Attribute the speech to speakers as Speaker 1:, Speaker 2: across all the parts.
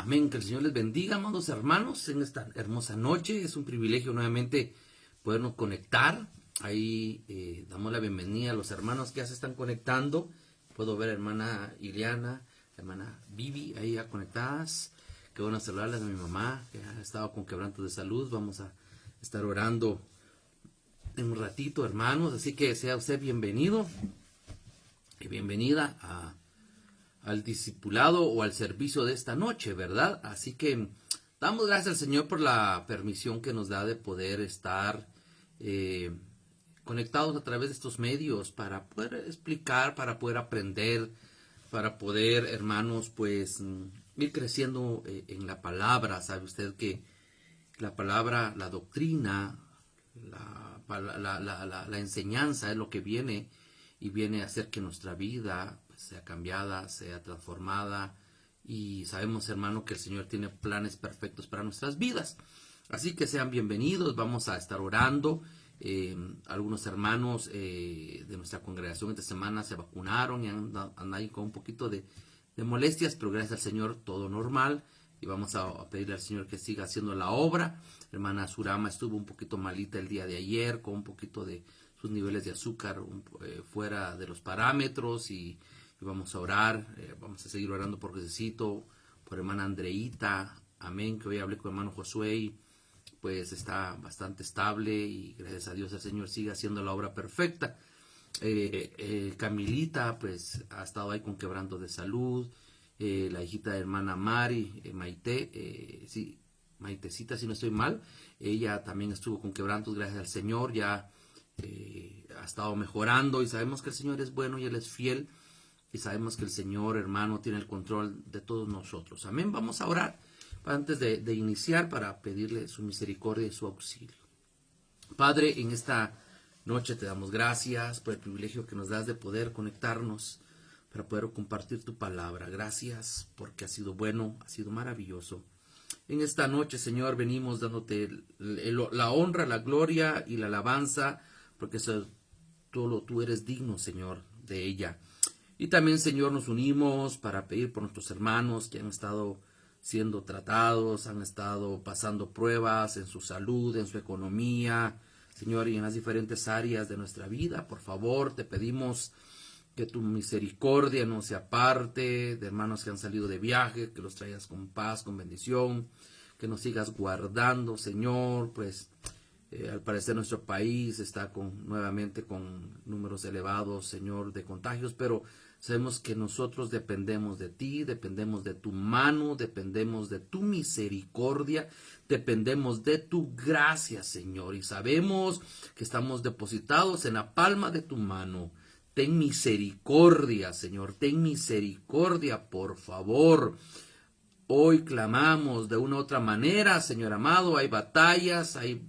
Speaker 1: Amén. Que el Señor les bendiga, amados hermanos, en esta hermosa noche. Es un privilegio nuevamente podernos conectar. Ahí damos la bienvenida a los hermanos que ya se están conectando. Puedo ver a hermana Ileana, hermana Vivi, ahí ya conectadas. Qué bueno saludarles a mi mamá, que ha estado con quebranto de salud. Vamos a estar orando en un ratito, hermanos. Así que sea usted bienvenido y bienvenida al discipulado o al servicio de esta noche, ¿verdad? Así que damos gracias al Señor por la permisión que nos da de poder estar conectados a través de estos medios para poder explicar, para poder aprender, para poder, hermanos, pues ir creciendo en la palabra. Sabe usted que la palabra, la doctrina, la enseñanza es lo que viene y viene a hacer que nuestra vida sea cambiada, sea transformada, y sabemos, hermano, que el Señor tiene planes perfectos para nuestras vidas. Así que sean bienvenidos. Vamos a estar orando. Algunos hermanos de nuestra congregación esta semana se vacunaron y andan ahí con un poquito de molestias, pero gracias al Señor todo normal, y vamos a pedirle al Señor que siga haciendo la obra. Hermana Surama estuvo un poquito malita el día de ayer, con un poquito de sus niveles de azúcar fuera de los parámetros, y vamos a orar, vamos a seguir orando por Jesucito, por hermana Andreita, amén, que hoy hablé con hermano Josué y pues está bastante estable, y gracias a Dios el Señor sigue haciendo la obra perfecta. Camilita pues ha estado ahí con quebranto de salud, la hijita de hermana Mari, Maite, sí, Maitecita, si no estoy mal, ella también estuvo con quebrantos, gracias al Señor, ya ha estado mejorando, y sabemos que el Señor es bueno y Él es fiel. Y sabemos que el Señor, hermano, tiene el control de todos nosotros. Amén. Vamos a orar antes de iniciar para pedirle su misericordia y su auxilio. Padre, en esta noche te damos gracias por el privilegio que nos das de poder conectarnos para poder compartir tu palabra. Gracias porque ha sido bueno, ha sido maravilloso. En esta noche, Señor, venimos dándote la honra, la gloria y la alabanza, porque tú eres digno, Señor, de ella. Y también, Señor, nos unimos para pedir por nuestros hermanos que han estado siendo tratados, han estado pasando pruebas en su salud, en su economía, Señor, y en las diferentes áreas de nuestra vida. Por favor, te pedimos que tu misericordia no se aparte de hermanos que han salido de viaje, que los traigas con paz, con bendición, que nos sigas guardando, Señor, pues al parecer nuestro país está nuevamente con números elevados, Señor, de contagios, pero sabemos que nosotros dependemos de ti, dependemos de tu mano, dependemos de tu misericordia, dependemos de tu gracia, Señor, y sabemos que estamos depositados en la palma de tu mano. Ten misericordia, Señor, ten misericordia, por favor. Hoy clamamos de una u otra manera, Señor amado, hay batallas, hay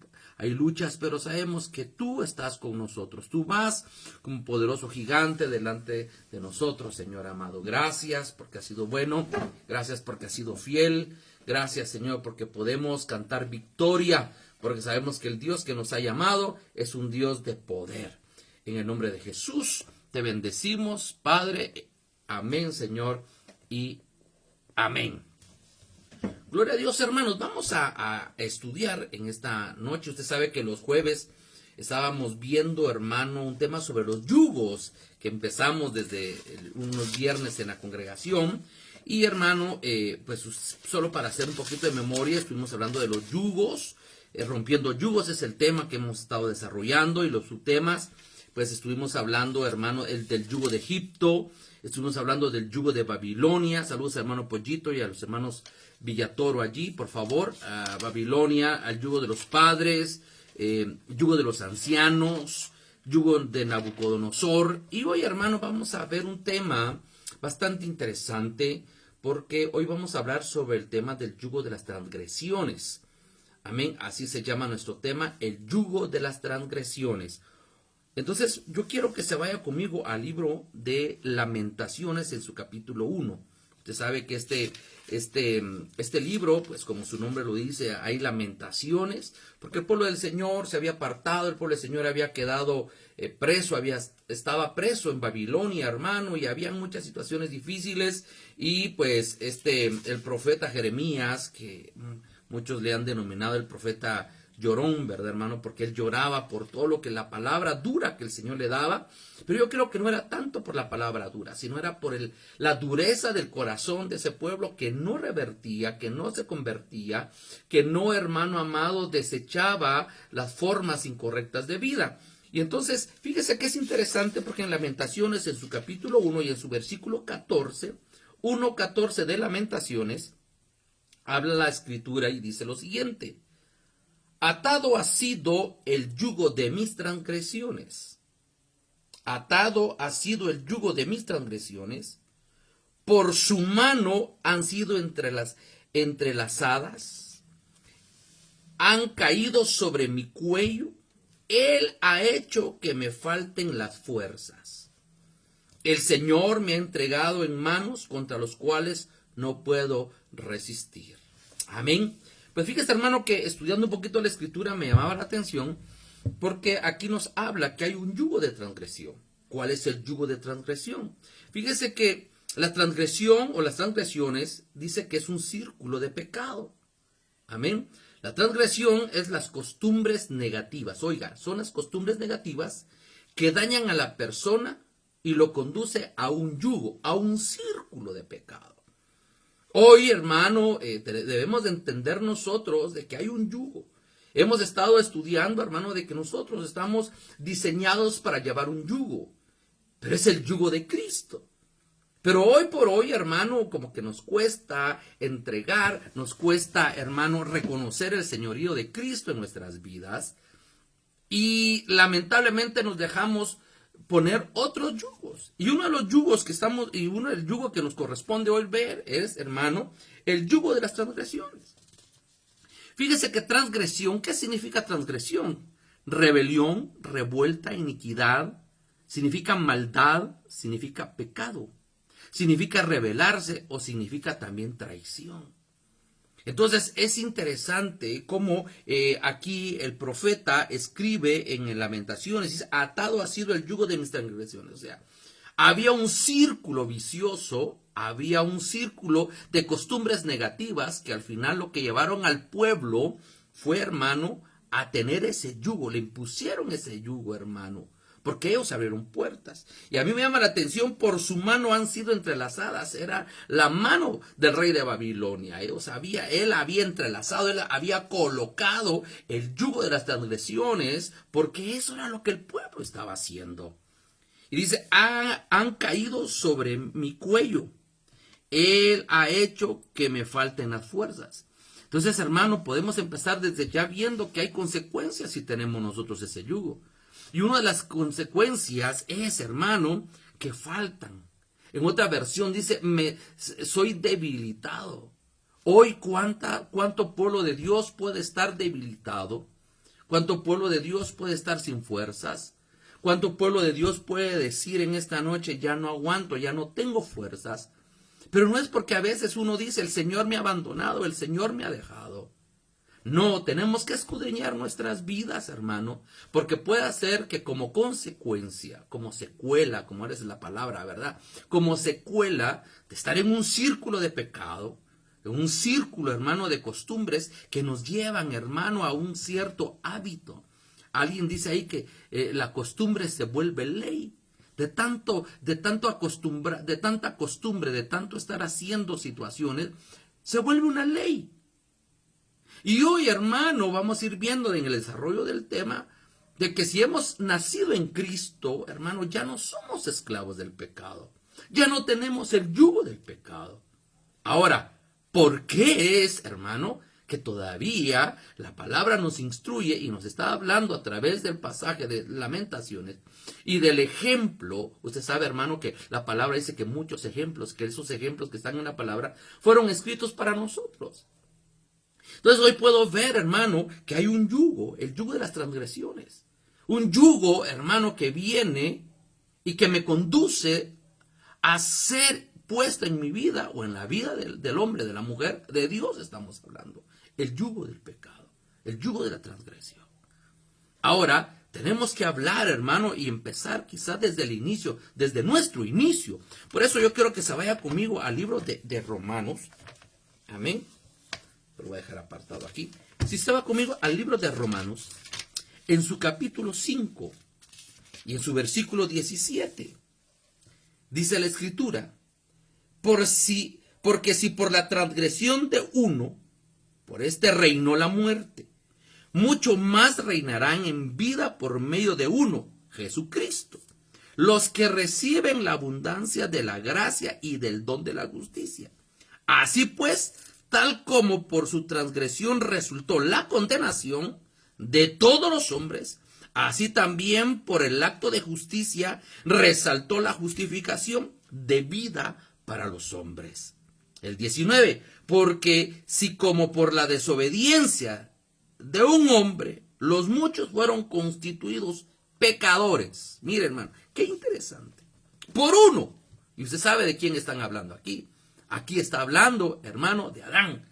Speaker 1: luchas, pero sabemos que tú estás con nosotros. Tú vas como un poderoso gigante delante de nosotros, Señor amado. Gracias porque has sido bueno. Gracias porque has sido fiel. Gracias, Señor, porque podemos cantar victoria, porque sabemos que el Dios que nos ha llamado es un Dios de poder. En el nombre de Jesús te bendecimos, Padre. Amén, Señor, y amén. Gloria a Dios, hermanos. Vamos a estudiar en esta noche. Usted sabe que los jueves estábamos viendo, hermano, un tema sobre los yugos, que empezamos desde unos viernes en la congregación. Y, hermano, pues solo para hacer un poquito de memoria, estuvimos hablando de los yugos. Rompiendo yugos es el tema que hemos estado desarrollando, y los subtemas, pues estuvimos hablando, hermano, del yugo de Egipto. Estuvimos hablando del yugo de Babilonia. Saludos, hermano Pollito, y a los hermanos Villatoro allí, por favor. A Babilonia, al yugo de los padres, yugo de los ancianos, yugo de Nabucodonosor. Y hoy, hermano, vamos a ver un tema bastante interesante, porque hoy vamos a hablar sobre el tema del yugo de las transgresiones. Amén, así se llama nuestro tema, el yugo de las transgresiones. Entonces, yo quiero que se vaya conmigo al libro de Lamentaciones en su capítulo 1. Usted sabe que este libro, pues como su nombre lo dice, hay lamentaciones, porque el pueblo del Señor se había apartado, el pueblo del Señor había quedado preso, estaba preso en Babilonia, hermano, y había muchas situaciones difíciles, y pues el profeta Jeremías, que muchos le han denominado el profeta llorón, ¿verdad, hermano? Porque él lloraba por todo lo que la palabra dura que el Señor le daba, pero yo creo que no era tanto por la palabra dura, sino era por la dureza del corazón de ese pueblo que no revertía, que no se convertía, que no, hermano amado, desechaba las formas incorrectas de vida. Y entonces, fíjese que es interesante porque en Lamentaciones, en su capítulo 1 y en su versículo 14, 1:14 de Lamentaciones, habla la escritura y dice lo siguiente: atado ha sido el yugo de mis transgresiones. Atado ha sido el yugo de mis transgresiones. Por su mano han sido entrelazadas. Han caído sobre mi cuello. Él ha hecho que me falten las fuerzas. El Señor me ha entregado en manos contra los cuales no puedo resistir. Amén. Pues fíjese, hermano, que estudiando un poquito la escritura me llamaba la atención porque aquí nos habla que hay un yugo de transgresión. ¿Cuál es el yugo de transgresión? Fíjese que la transgresión o las transgresiones dice que es un círculo de pecado. Amén. La transgresión es las costumbres negativas. Oiga, son las costumbres negativas que dañan a la persona y lo conduce a un yugo, a un círculo de pecado. Hoy, hermano, debemos de entender nosotros de que hay un yugo. Hemos estado estudiando, hermano, de que nosotros estamos diseñados para llevar un yugo, pero es el yugo de Cristo. Pero hoy por hoy, hermano, como que nos cuesta entregar, nos cuesta, hermano, reconocer el señorío de Cristo en nuestras vidas. Y lamentablemente nos dejamos poner otros yugos. Y uno de los yugos el yugo que nos corresponde hoy ver es, hermano, el yugo de las transgresiones. Fíjese que transgresión, ¿qué significa transgresión? Rebelión, revuelta, iniquidad, significa maldad, significa pecado, significa rebelarse o significa también traición. Entonces es interesante cómo aquí el profeta escribe en Lamentaciones, dice, atado ha sido el yugo de mis transgresiones. O sea, había un círculo vicioso, había un círculo de costumbres negativas que al final lo que llevaron al pueblo fue, hermano, a tener ese yugo, le impusieron ese yugo, hermano. Porque ellos abrieron puertas. Y a mí me llama la atención, por su mano han sido entrelazadas. Era la mano del rey de Babilonia. Él había entrelazado, él había colocado el yugo de las transgresiones, porque eso era lo que el pueblo estaba haciendo. Y dice, han caído sobre mi cuello. Él ha hecho que me falten las fuerzas. Entonces, hermano, podemos empezar desde ya viendo que hay consecuencias si tenemos nosotros ese yugo. Y una de las consecuencias es, hermano, que faltan. En otra versión dice, soy debilitado. Hoy, ¿cuánto pueblo de Dios puede estar debilitado? ¿Cuánto pueblo de Dios puede estar sin fuerzas? ¿Cuánto pueblo de Dios puede decir en esta noche, ya no aguanto, ya no tengo fuerzas? Pero no es porque a veces uno dice, el Señor me ha abandonado, el Señor me ha dejado. No, tenemos que escudriñar nuestras vidas, hermano, porque puede ser que como consecuencia, como secuela, como eres la palabra, ¿verdad? Como secuela de estar en un círculo de pecado, en un círculo, hermano, de costumbres que nos llevan, hermano, a un cierto hábito. Alguien dice ahí que la costumbre se vuelve ley. De tanta costumbre, de tanto estar haciendo situaciones, se vuelve una ley. Y hoy, hermano, vamos a ir viendo en el desarrollo del tema de que si hemos nacido en Cristo, hermano, ya no somos esclavos del pecado. Ya no tenemos el yugo del pecado. Ahora, ¿por qué es, hermano, que todavía la palabra nos instruye y nos está hablando a través del pasaje de Lamentaciones y del ejemplo? Usted sabe, hermano, que la palabra dice que muchos ejemplos, que esos ejemplos que están en la palabra fueron escritos para nosotros. Entonces hoy puedo ver, hermano, que hay un yugo, el yugo de las transgresiones. Un yugo, hermano, que viene y que me conduce a ser puesta en mi vida o en la vida del hombre, de la mujer, de Dios estamos hablando. El yugo del pecado, el yugo de la transgresión. Ahora, tenemos que hablar, hermano, y empezar quizás desde el inicio, desde nuestro inicio. Por eso yo quiero que se vaya conmigo al libro de Romanos. Amén. Lo voy a dejar apartado aquí. Si se va conmigo al libro de Romanos, en su capítulo 5 y en su versículo 17, dice la Escritura, porque si por la transgresión de uno, por este reinó la muerte, mucho más reinarán en vida por medio de uno, Jesucristo, los que reciben la abundancia de la gracia y del don de la justicia. Así pues, tal como por su transgresión resultó la condenación de todos los hombres, así también por el acto de justicia resaltó la justificación de vida para los hombres. El 19, porque si como por la desobediencia de un hombre los muchos fueron constituidos pecadores. Mire, hermano, qué interesante. Por uno, y usted sabe de quién están hablando aquí. Aquí está hablando, hermano, de Adán.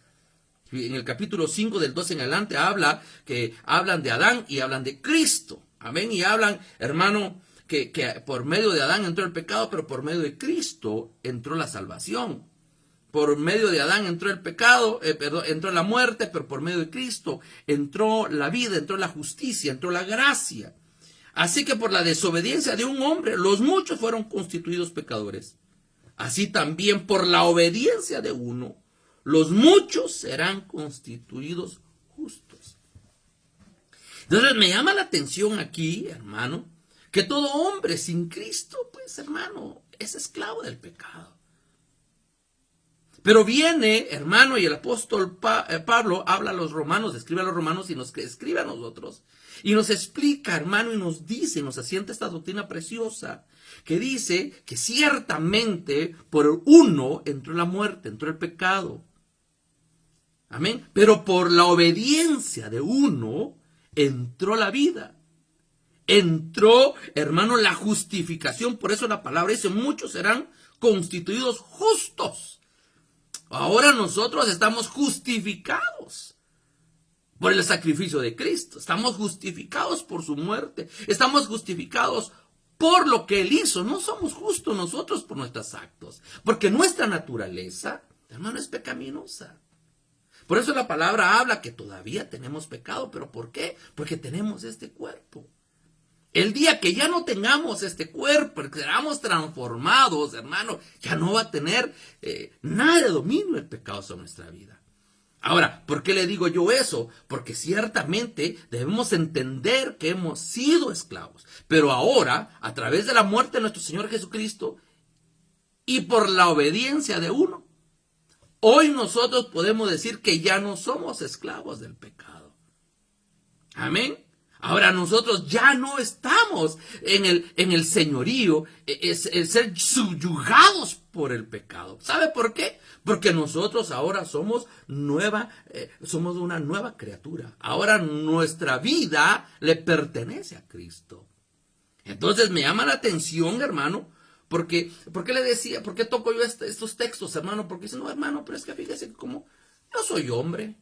Speaker 1: En el capítulo 5 del 12 en adelante hablan de Adán y hablan de Cristo. Amén. Y hablan, hermano, que por medio de Adán entró el pecado, pero por medio de Cristo entró la salvación. Por medio de Adán entró el pecado, entró la muerte, pero por medio de Cristo entró la vida, entró la justicia, entró la gracia. Así que por la desobediencia de un hombre, los muchos fueron constituidos pecadores. Así también por la obediencia de uno, los muchos serán constituidos justos. Entonces me llama la atención aquí, hermano, que todo hombre sin Cristo, pues hermano, es esclavo del pecado. Pero viene, hermano, y el apóstol Pablo habla a los romanos, escribe a los romanos y nos escribe a nosotros. Y nos explica, hermano, y nos dice, nos asienta esta doctrina preciosa, que dice que ciertamente por uno entró la muerte, entró el pecado. Amén. Pero por la obediencia de uno entró la vida. Entró, hermano, la justificación. Por eso la palabra dice, muchos serán constituidos justos. Ahora nosotros estamos justificados por el sacrificio de Cristo. Estamos justificados por su muerte. Estamos justificados por lo que Él hizo. No somos justos nosotros por nuestros actos. Porque nuestra naturaleza, hermano, es pecaminosa. Por eso la palabra habla que todavía tenemos pecado. ¿Pero por qué? Porque tenemos este cuerpo. El día que ya no tengamos este cuerpo, que seamos transformados, hermano, ya no va a tener nada de dominio el pecado sobre nuestra vida. Ahora, ¿por qué le digo yo eso? Porque ciertamente debemos entender que hemos sido esclavos. Pero ahora, a través de la muerte de nuestro Señor Jesucristo y por la obediencia de uno, hoy nosotros podemos decir que ya no somos esclavos del pecado. Amén. Ahora nosotros ya no estamos en el señorío, el ser subyugados por el pecado. ¿Sabe por qué? Porque nosotros ahora somos una nueva criatura. Ahora nuestra vida le pertenece a Cristo. Entonces me llama la atención, hermano, ¿por qué le decía, por qué toco yo estos textos, hermano? Porque dice, no, hermano, pero es que fíjese como yo soy hombre.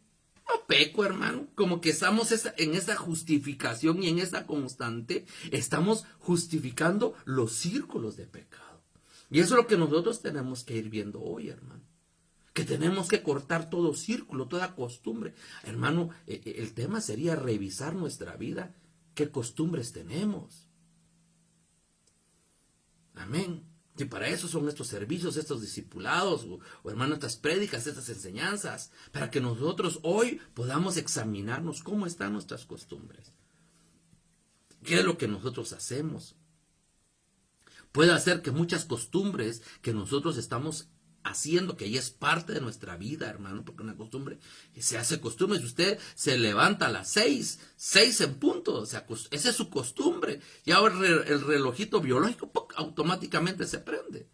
Speaker 1: No peco, hermano, como que estamos en esa justificación y en esa constante, estamos justificando los círculos de pecado. Y eso es lo que nosotros tenemos que ir viendo hoy, hermano. Que tenemos que cortar todo círculo, toda costumbre. Hermano, el tema sería revisar nuestra vida, qué costumbres tenemos. Amén. Y para eso son estos servicios, estos discipulados, o hermano, estas prédicas, estas enseñanzas, para que nosotros hoy podamos examinarnos cómo están nuestras costumbres. ¿Qué es lo que nosotros hacemos? Puede hacer que muchas costumbres que nosotros estamos haciendo, que ya es parte de nuestra vida, hermano, porque una costumbre que se hace costumbre. Si usted se levanta a las 6 en punto, o sea, esa es su costumbre. Y ahora el relojito biológico automáticamente se prende.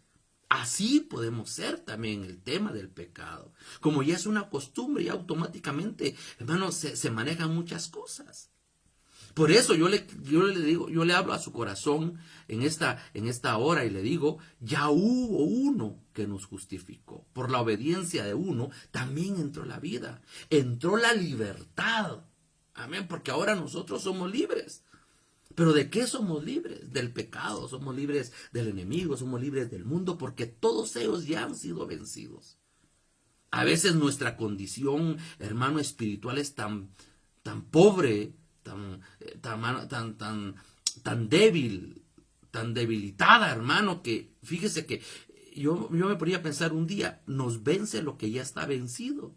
Speaker 1: Así podemos ser también en el tema del pecado. Como ya es una costumbre, ya automáticamente, hermano, se manejan muchas cosas. Por eso yo le digo, yo le hablo a su corazón en esta hora y le digo, ya hubo uno que nos justificó. Por la obediencia de uno también entró la vida, entró la libertad. Amén, porque ahora nosotros somos libres. ¿Pero de qué somos libres? Del pecado, somos libres del enemigo, somos libres del mundo, porque todos ellos ya han sido vencidos. A veces nuestra condición, hermano, espiritual es tan pobre, tan débil, tan debilitada, hermano, que fíjese que yo me ponía a pensar un día, nos vence lo que ya está vencido.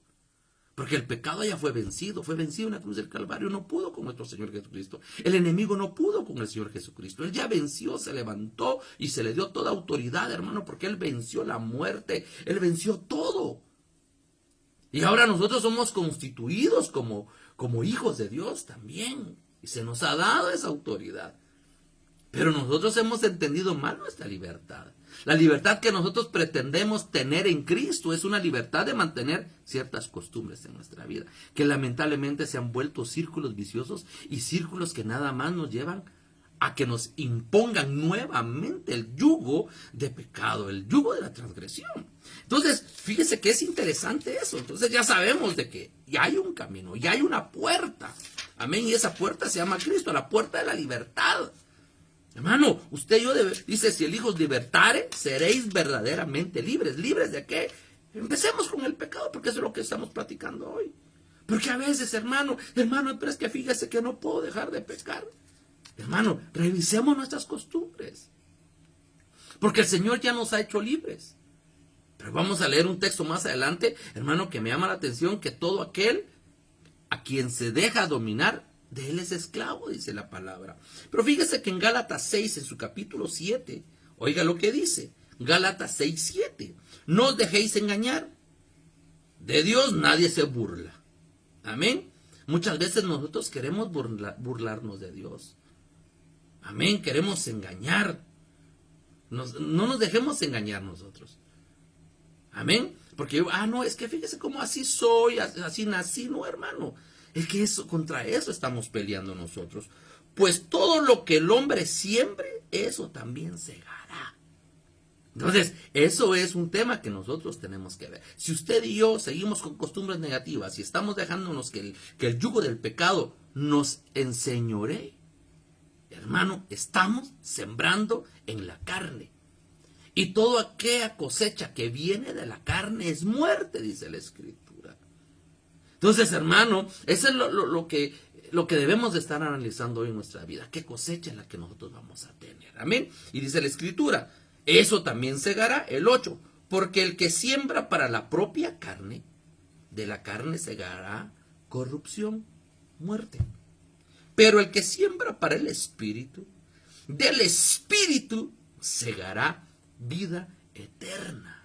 Speaker 1: Porque el pecado ya fue vencido en la cruz del Calvario, no pudo con nuestro Señor Jesucristo. El enemigo no pudo con el Señor Jesucristo. Él ya venció, se levantó y se le dio toda autoridad, hermano, porque Él venció la muerte, Él venció todo. Y ahora nosotros somos constituidos como hijos de Dios también. Y se nos ha dado esa autoridad. Pero nosotros hemos entendido mal nuestra libertad. La libertad que nosotros pretendemos tener en Cristo es una libertad de mantener ciertas costumbres en nuestra vida, que lamentablemente se han vuelto círculos viciosos y círculos que nada más nos llevan a que nos impongan nuevamente el yugo de pecado, el yugo de la transgresión. Entonces, fíjese que es interesante eso. Entonces ya sabemos de que ya hay un camino, ya hay una puerta. Amén. Y esa puerta se llama Cristo, la puerta de la libertad. Hermano, usted y yo dice, si el Hijo os libertare, seréis verdaderamente libres. ¿Libres de qué? Empecemos con el pecado, porque eso es lo que estamos platicando hoy. Porque a veces, hermano, pero es que fíjese que no puedo dejar de pecar. Hermano, revisemos nuestras costumbres. Porque el Señor ya nos ha hecho libres. Pero vamos a leer un texto más adelante, hermano, que me llama la atención, que todo aquel a quien se deja dominar, de él es esclavo, dice la palabra. Pero fíjese que en Gálatas 6, en su capítulo 7, oiga lo que dice. Gálatas 6, 7. No os dejéis engañar. De Dios nadie se burla. Amén. Muchas veces nosotros queremos burlarnos de Dios. Amén. Queremos engañar. No nos dejemos engañar nosotros. Amén. Porque no, es que fíjese cómo así soy, así nací. No, hermano. Es que contra eso estamos peleando nosotros. Pues todo lo que el hombre siembre, eso también segará. Entonces, eso es un tema que nosotros tenemos que ver. Si usted y yo seguimos con costumbres negativas y estamos dejándonos que el yugo del pecado nos enseñoree, hermano, estamos sembrando en la carne. Y toda aquella cosecha que viene de la carne es muerte, dice la Escritura. Entonces, hermano, eso es lo que debemos de estar analizando hoy en nuestra vida. ¿Qué cosecha es la que nosotros vamos a tener? Amén. Y dice la Escritura, eso también segará, el 8. Porque el que siembra para la propia carne, de la carne segará corrupción, muerte. Pero el que siembra para el Espíritu, del Espíritu segará vida eterna.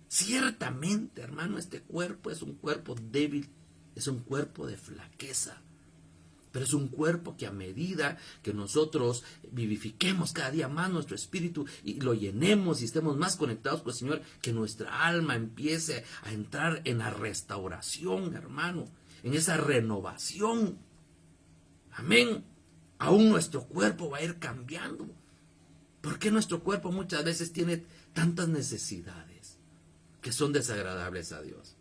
Speaker 1: Ciertamente, hermano, este cuerpo es un cuerpo débil, es un cuerpo de flaqueza, pero es un cuerpo que a medida que nosotros vivifiquemos cada día más nuestro espíritu y lo llenemos y estemos más conectados con el Señor, que nuestra alma empiece a entrar en la restauración, hermano, en esa renovación. Amén. Aún nuestro cuerpo va a ir cambiando. ¿Por qué nuestro cuerpo muchas veces tiene tantas necesidades que son desagradables a Dios?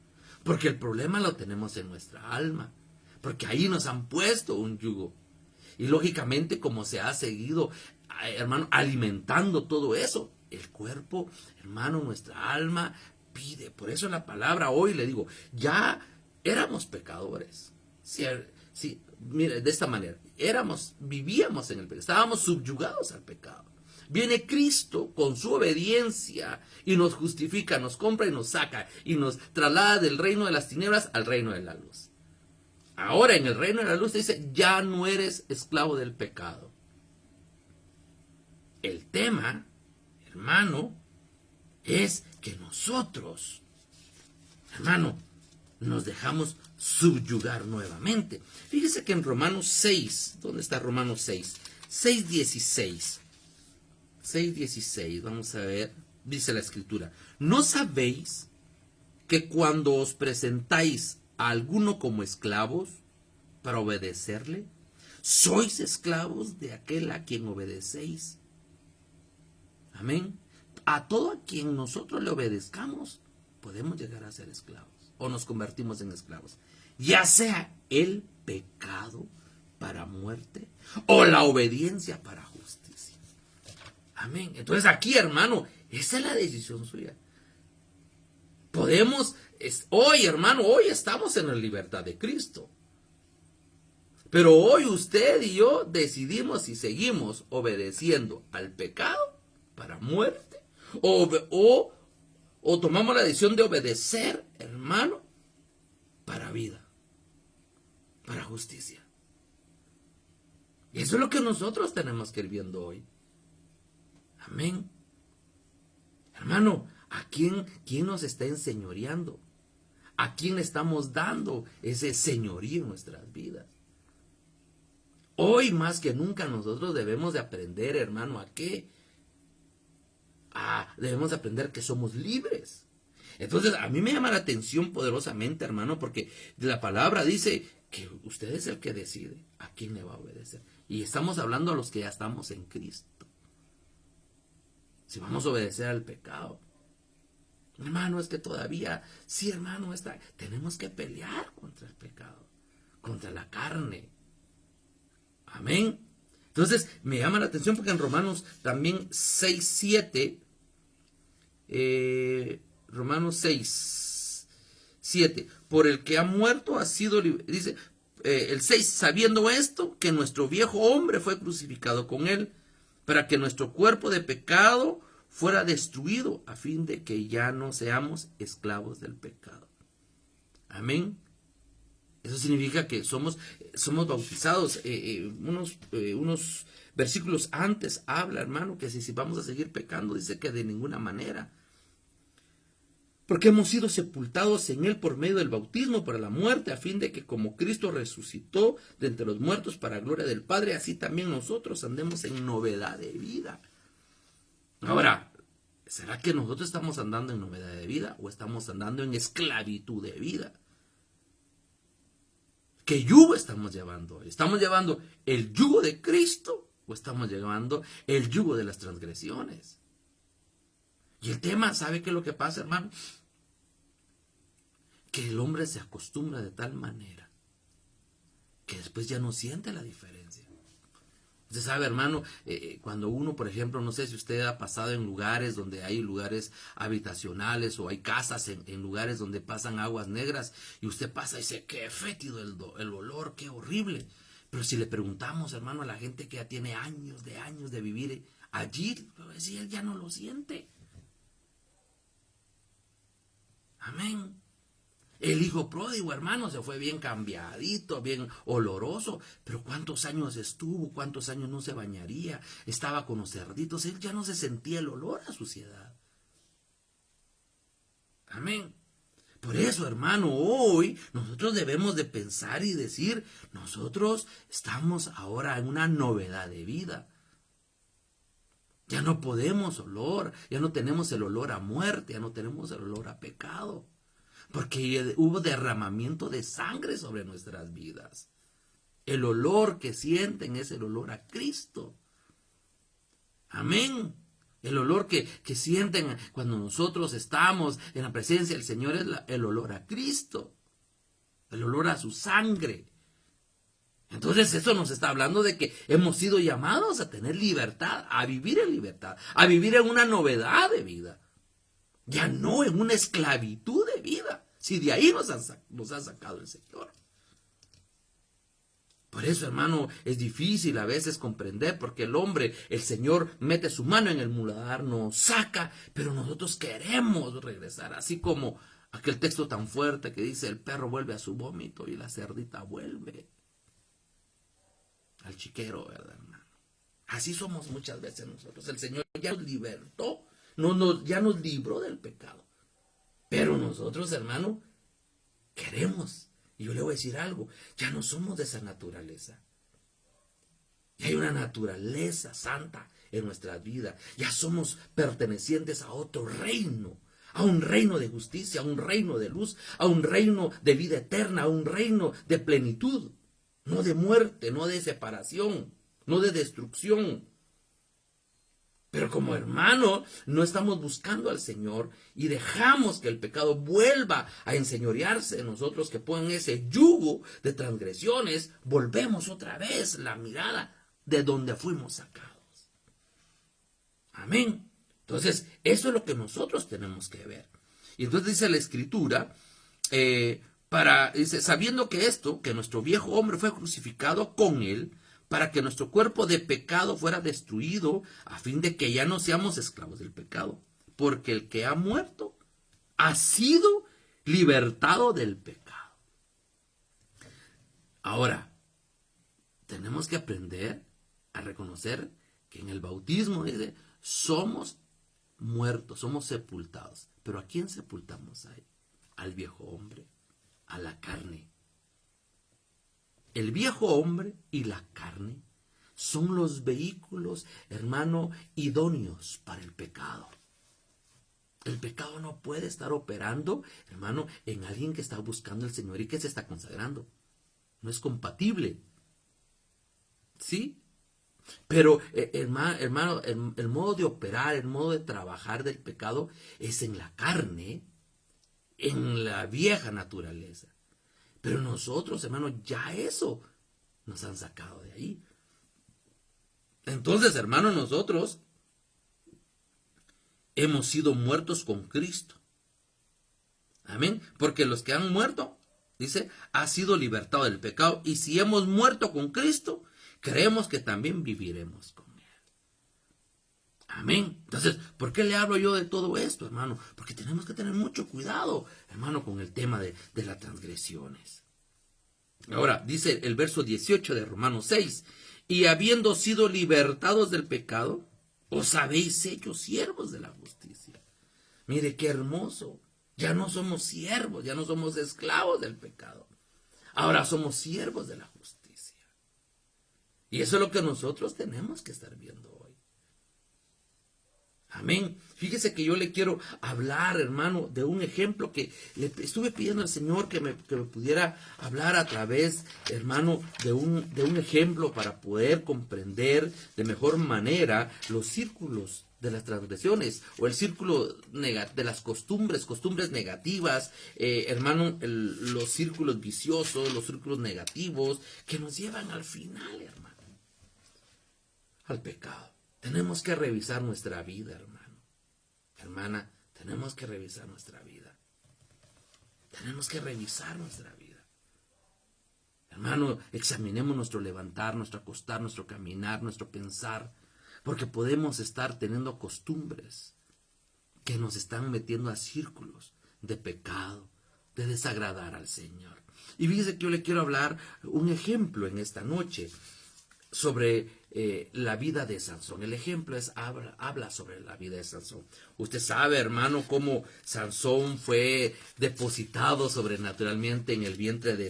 Speaker 1: Porque el problema lo tenemos en nuestra alma, porque ahí nos han puesto un yugo. Y lógicamente, como se ha seguido, hermano, alimentando todo eso, el cuerpo, hermano, nuestra alma pide. Por eso la palabra hoy le digo, ya éramos pecadores. Sí, mire, de esta manera, vivíamos en el pecado, estábamos subyugados al pecado. Viene Cristo con su obediencia y nos justifica, nos compra y nos saca y nos traslada del reino de las tinieblas al reino de la luz. Ahora en el reino de la luz dice, ya no eres esclavo del pecado. El tema, hermano, es que nosotros, hermano, nos dejamos subyugar nuevamente. Fíjese que en Romanos 6, ¿dónde está Romanos 6? 6:16. 6:16, vamos a ver, dice la Escritura. ¿No sabéis que cuando os presentáis a alguno como esclavos para obedecerle, sois esclavos de aquel a quien obedecéis. Amén. A todo a quien nosotros le obedezcamos, podemos llegar a ser esclavos o nos convertimos en esclavos. Ya sea el pecado para muerte o la obediencia para justicia. Amén. Entonces aquí, hermano, esa es la decisión suya. Podemos, hoy, hermano, hoy estamos en la libertad de Cristo. Pero hoy usted y yo decidimos si seguimos obedeciendo al pecado para muerte o tomamos la decisión de obedecer, hermano, para vida, para justicia. Y eso es lo que nosotros tenemos que ir viendo hoy. Amén. Hermano, ¿a quién nos está enseñoreando? ¿A quién le estamos dando ese señorío en nuestras vidas? Hoy más que nunca nosotros debemos de aprender, hermano, ¿a qué? Debemos de aprender que somos libres. Entonces, a mí me llama la atención poderosamente, hermano, porque la palabra dice que usted es el que decide a quién le va a obedecer. Y estamos hablando a los que ya estamos en Cristo. Si vamos a obedecer al pecado. Hermano, es que todavía, sí, hermano, tenemos que pelear contra el pecado, contra la carne. Amén. Entonces, me llama la atención porque en Romanos también 6:7, Romanos 6:7, por el que ha muerto ha sido, dice, el 6, sabiendo esto, que nuestro viejo hombre fue crucificado con él, para que nuestro cuerpo de pecado fuera destruido, a fin de que ya no seamos esclavos del pecado. Amén. Eso significa que somos bautizados. Unos versículos antes habla, hermano, que si vamos a seguir pecando, dice que de ninguna manera. Porque hemos sido sepultados en él por medio del bautismo para la muerte, a fin de que como Cristo resucitó de entre los muertos para gloria del Padre, así también nosotros andemos en novedad de vida. Ahora, ¿será que nosotros estamos andando en novedad de vida o estamos andando en esclavitud de vida? ¿Qué yugo estamos llevando? ¿Estamos llevando el yugo de Cristo o estamos llevando el yugo de las transgresiones? Y el tema, ¿sabe qué es lo que pasa, hermano? Que el hombre se acostumbra de tal manera que después ya no siente la diferencia. Usted sabe, hermano, cuando uno, por ejemplo, no sé si usted ha pasado en lugares donde hay lugares habitacionales o hay casas en lugares donde pasan aguas negras y usted pasa y dice, qué fétido el olor, qué horrible. Pero si le preguntamos, hermano, a la gente que ya tiene años de vivir allí, si él ya no lo siente. Amén. El hijo pródigo, hermano, se fue bien cambiadito, bien oloroso. Pero ¿cuántos años estuvo? ¿Cuántos años no se bañaría? Estaba con los cerditos. Él ya no se sentía el olor a suciedad. Amén. Por eso, hermano, hoy nosotros debemos de pensar y decir, nosotros estamos ahora en una novedad de vida. Ya no podemos ya no tenemos el olor a muerte, ya no tenemos el olor a pecado. Porque hubo derramamiento de sangre sobre nuestras vidas. El olor que sienten es el olor a Cristo. Amén. El olor que sienten cuando nosotros estamos en la presencia del Señor es el olor a Cristo. El olor a su sangre. Entonces eso nos está hablando de que hemos sido llamados a tener libertad, a vivir en libertad, a vivir en una novedad de vida. Ya no en una esclavitud de vida. Si de ahí nos ha sacado el Señor. Por eso, hermano, es difícil a veces comprender porque el Señor mete su mano en el muladar, nos saca, pero nosotros queremos regresar. Así como aquel texto tan fuerte que dice, el perro vuelve a su vómito y la cerdita vuelve al chiquero, ¿verdad, hermano? Así somos muchas veces nosotros. El Señor ya nos libertó. Ya nos libró del pecado. Pero nosotros, hermano, queremos. Y yo le voy a decir algo. Ya no somos de esa naturaleza. Ya hay una naturaleza santa en nuestras vidas. Ya somos pertenecientes a otro reino. A un reino de justicia, a un reino de luz, a un reino de vida eterna, a un reino de plenitud. no de muerte, no de separación, no de destrucción. Pero como hermano, no estamos buscando al Señor y dejamos que el pecado vuelva a enseñorearse de nosotros, que pongan ese yugo de transgresiones, volvemos otra vez la mirada de donde fuimos sacados. Amén. Entonces, eso es lo que nosotros tenemos que ver. Y entonces dice la Escritura, dice, sabiendo que esto, que nuestro viejo hombre fue crucificado con él, para que nuestro cuerpo de pecado fuera destruido, a fin de que ya no seamos esclavos del pecado. Porque el que ha muerto ha sido libertado del pecado. Ahora, tenemos que aprender a reconocer que en el bautismo dice, somos muertos, somos sepultados. Pero ¿a quién sepultamos ahí? Al viejo hombre, a la carne. El viejo hombre y la carne son los vehículos, hermano, idóneos para el pecado. El pecado no puede estar operando, hermano, en alguien que está buscando al Señor y que se está consagrando. No es compatible. ¿Sí? Pero, hermano, el modo de operar, el modo de trabajar del pecado es en la carne, en la vieja naturaleza. Pero nosotros, hermanos, ya eso nos han sacado de ahí. Entonces, hermanos, nosotros hemos sido muertos con Cristo. Amén. Porque los que han muerto, dice, ha sido libertado del pecado. Y si hemos muerto con Cristo, creemos que también viviremos con Él. Amén. Entonces, ¿por qué le hablo yo de todo esto, hermano? Porque tenemos que tener mucho cuidado, hermano, con el tema de las transgresiones. Ahora, dice el verso 18 de Romanos 6, y habiendo sido libertados del pecado, os habéis hecho siervos de la justicia. Mire qué hermoso. Ya no somos siervos, ya no somos esclavos del pecado. Ahora somos siervos de la justicia. Y eso es lo que nosotros tenemos que estar viendo hoy. Amén. Fíjese que yo le quiero hablar, hermano, de un ejemplo que le estuve pidiendo al Señor que me pudiera hablar a través, hermano, de un ejemplo para poder comprender de mejor manera los círculos de las transgresiones o el círculo de las costumbres negativas, hermano, los círculos viciosos, los círculos negativos que nos llevan al final, hermano, al pecado. Tenemos que revisar nuestra vida, hermano. Hermana, tenemos que revisar nuestra vida. Tenemos que revisar nuestra vida. Hermano, examinemos nuestro levantar, nuestro acostar, nuestro caminar, nuestro pensar, porque podemos estar teniendo costumbres que nos están metiendo a círculos de pecado, de desagradar al Señor. Y fíjese que yo le quiero hablar un ejemplo en esta noche sobre la vida de Sansón. El ejemplo habla sobre la vida de Sansón. Usted sabe, hermano, cómo Sansón fue depositado sobrenaturalmente en el vientre de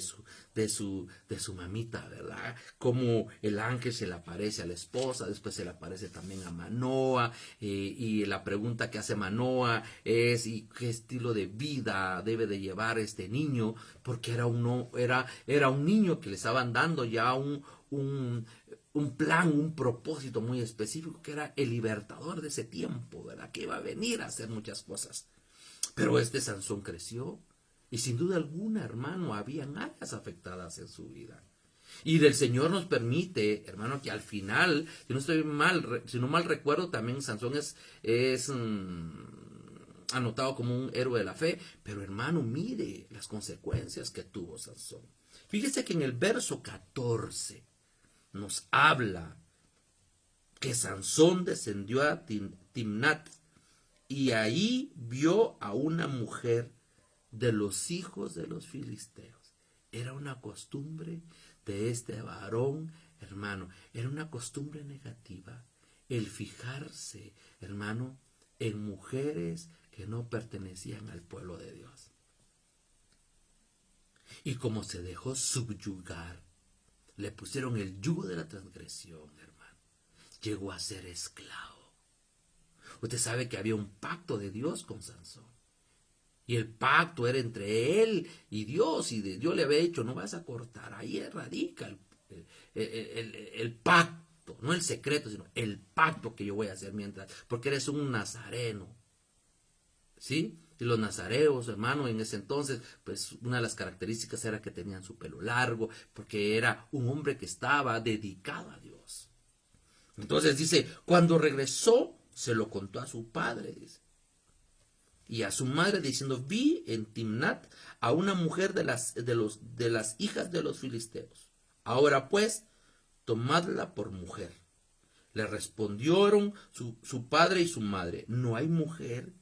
Speaker 1: su mamita, ¿verdad? Como el ángel se le aparece a la esposa, después se le aparece también a Manoa, y la pregunta que hace Manoa es, ¿y qué estilo de vida debe de llevar este niño? Porque era un niño que le estaban dando ya un plan, un propósito muy específico, que era el libertador de ese tiempo, ¿verdad? Que iba a venir a hacer muchas cosas. Pero este Sansón creció y sin duda alguna, hermano, habían áreas afectadas en su vida. Y del Señor nos permite, hermano, que al final, si no mal recuerdo, también Sansón es anotado como un héroe de la fe. Pero, hermano, mire las consecuencias que tuvo Sansón. Fíjese que en el verso 14 nos habla que Sansón descendió a Timnat y ahí vio a una mujer de los hijos de los filisteos. Era una costumbre de este varón, hermano, era una costumbre negativa el fijarse, hermano, en mujeres que no pertenecían al pueblo de Dios. Y como se dejó subyugar, le pusieron el yugo de la transgresión, hermano. Llegó a ser esclavo. Usted sabe que había un pacto de Dios con Sansón. Y el pacto era entre él y Dios, y Dios le había dicho, no vas a cortar, ahí radica el pacto, no el secreto, sino el pacto que yo voy a hacer mientras, porque eres un nazareno, ¿sí? Y los nazareos, hermano, en ese entonces, pues una de las características era que tenían su pelo largo, porque era un hombre que estaba dedicado a Dios. Entonces dice, cuando regresó, se lo contó a su padre, dice, y a su madre diciendo, vi en Timnat a una mujer de las hijas de los filisteos. Ahora pues, tomadla por mujer. Le respondieron su padre y su madre, no hay mujer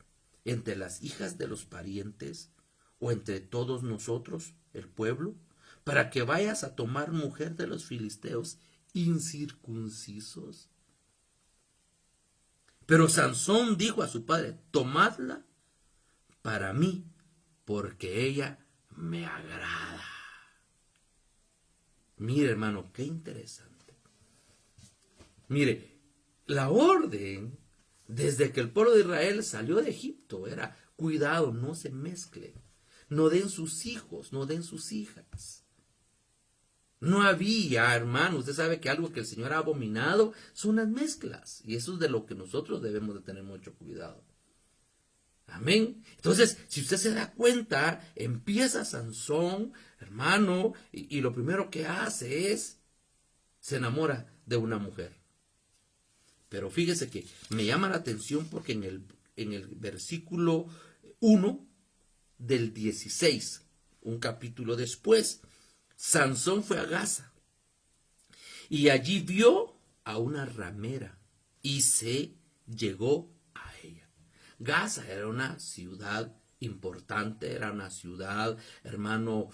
Speaker 1: entre las hijas de los parientes o entre todos nosotros, el pueblo, para que vayas a tomar mujer de los filisteos incircuncisos. Pero Sansón dijo a su padre, tomadla para mí, porque ella me agrada. Mire, hermano, qué interesante. Mire, la orden desde que el pueblo de Israel salió de Egipto era, cuidado, no se mezclen, no den sus hijos, no den sus hijas. No había, hermano, usted sabe que algo que el Señor ha abominado son las mezclas, y eso es de lo que nosotros debemos de tener mucho cuidado. Amén. Entonces, si usted se da cuenta, empieza Sansón, hermano, y lo primero que hace es, se enamora de una mujer. Pero fíjese que me llama la atención porque en el versículo 1 del 16, un capítulo después, Sansón fue a Gaza y allí vio a una ramera y se llegó a ella. Gaza era una ciudad importante, era una ciudad, hermano,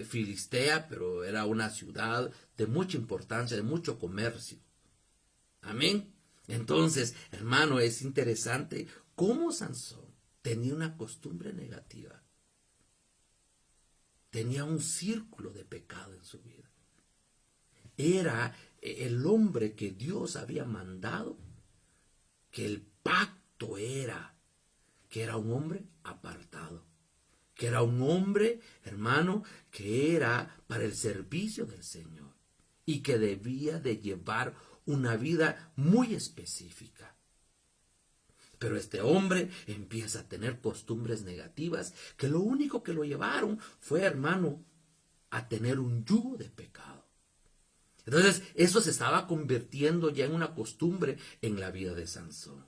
Speaker 1: filistea, pero era una ciudad de mucha importancia, de mucho comercio. Amén. Entonces, hermano, es interesante cómo Sansón tenía una costumbre negativa. Tenía un círculo de pecado en su vida. Era el hombre que Dios había mandado, que el pacto era, que era un hombre apartado, que era un hombre, hermano, que era para el servicio del Señor y que debía de llevar una vida muy específica. Pero este hombre empieza a tener costumbres negativas que lo único que lo llevaron fue, hermano, a tener un yugo de pecado. Entonces, eso se estaba convirtiendo ya en una costumbre en la vida de Sansón.